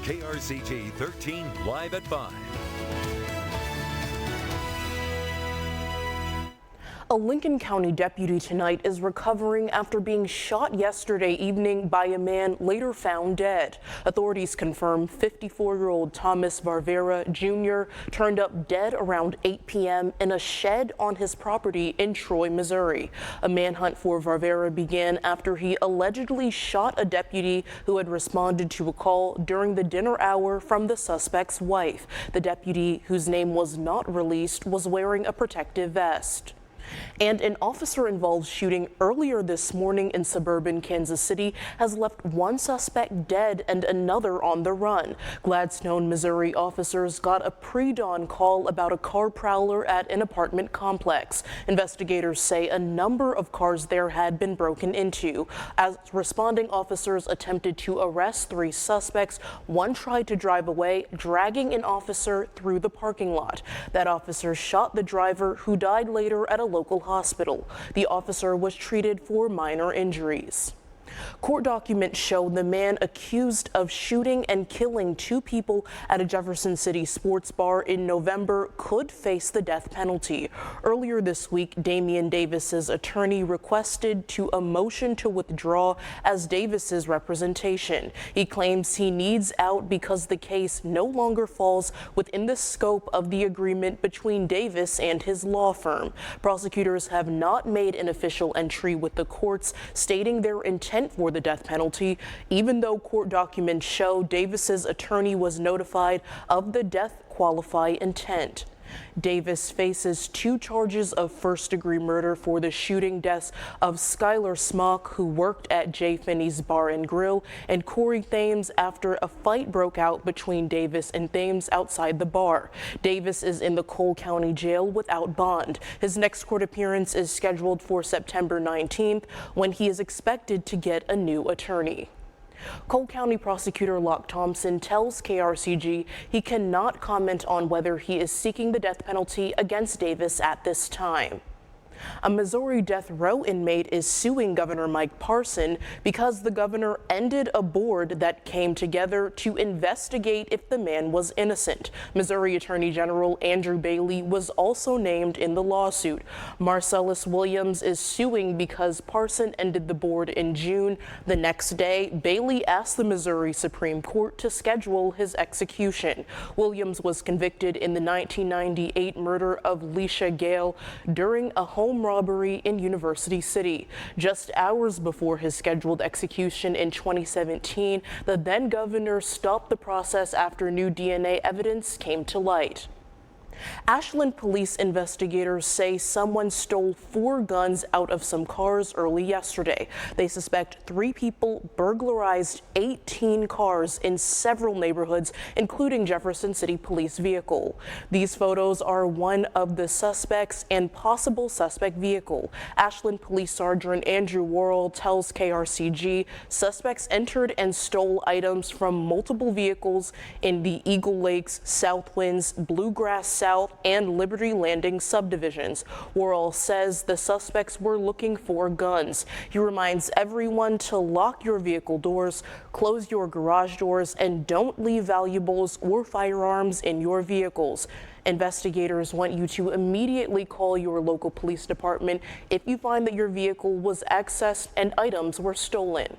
KRCG 13 live at 5. A Lincoln County deputy tonight is recovering after being shot yesterday evening by a man later found dead. Authorities confirm 54-year-old Thomas Varvera Jr. turned up dead around 8 p.m. in a shed on his property in Troy, Missouri. A manhunt for Varvera began after he allegedly shot a deputy who had responded to a call during the dinner hour from the suspect's wife. The deputy, whose name was not released, was wearing a protective vest. And an officer-involved shooting earlier this morning in suburban Kansas City has left one suspect dead and another on the run. Gladstone, Missouri officers got a pre-dawn call about a car prowler at an apartment complex. Investigators say a number of cars there had been broken into. As responding officers attempted to arrest 3 suspects, one tried to drive away, dragging an officer through the parking lot. That officer shot the driver, who died later at a local hospital. The officer was treated for minor injuries. Court documents show the man accused of shooting and killing 2 people at a Jefferson City sports bar in November could face the death penalty. Earlier this week, Damien Davis's attorney requested a motion to withdraw as Davis's representation. He claims he needs out because the case no longer falls within the scope of the agreement between Davis and his law firm. Prosecutors have not made an official entry with the courts stating their intent for the death penalty, even though court documents show Davis's attorney was notified of the death qualify intent. Davis faces 2 charges of first-degree murder for the shooting deaths of Skylar Smock, who worked at J. Finney's Bar and Grill, and Corey Thames after a fight broke out between Davis and Thames outside the bar. Davis is in the Cole County Jail without bond. His next court appearance is scheduled for September 19th, when he is expected to get a new attorney. Cole County Prosecutor Locke Thompson tells KRCG he cannot comment on whether he is seeking the death penalty against Davis at this time. A Missouri death row inmate is suing Governor Mike Parson because the governor ended a board that came together to investigate if the man was innocent. Missouri Attorney General Andrew Bailey was also named in the lawsuit. Marcellus Williams is suing because Parson ended the board in June. The next day, Bailey asked the Missouri Supreme Court to schedule his execution. Williams was convicted in the 1998 murder of Leisha Gale during a home robbery in University City. Just hours before his scheduled execution in 2017, the then governor stopped the process after new DNA evidence came to light. Ashland police investigators say someone stole 4 guns out of some cars early yesterday. They suspect 3 people burglarized 18 cars in several neighborhoods, including Jefferson City police vehicle. These photos are one of the suspects and possible suspect vehicle. Ashland Police Sergeant Andrew Worrell tells KRCG suspects entered and stole items from multiple vehicles in the Eagle Lakes, Southwinds, Bluegrass South, and Liberty Landing subdivisions. Worrell says the suspects were looking for guns. He reminds everyone to lock your vehicle doors, close your garage doors, and don't leave valuables or firearms in your vehicles. Investigators want you to immediately call your local police department if you find that your vehicle was accessed and items were stolen.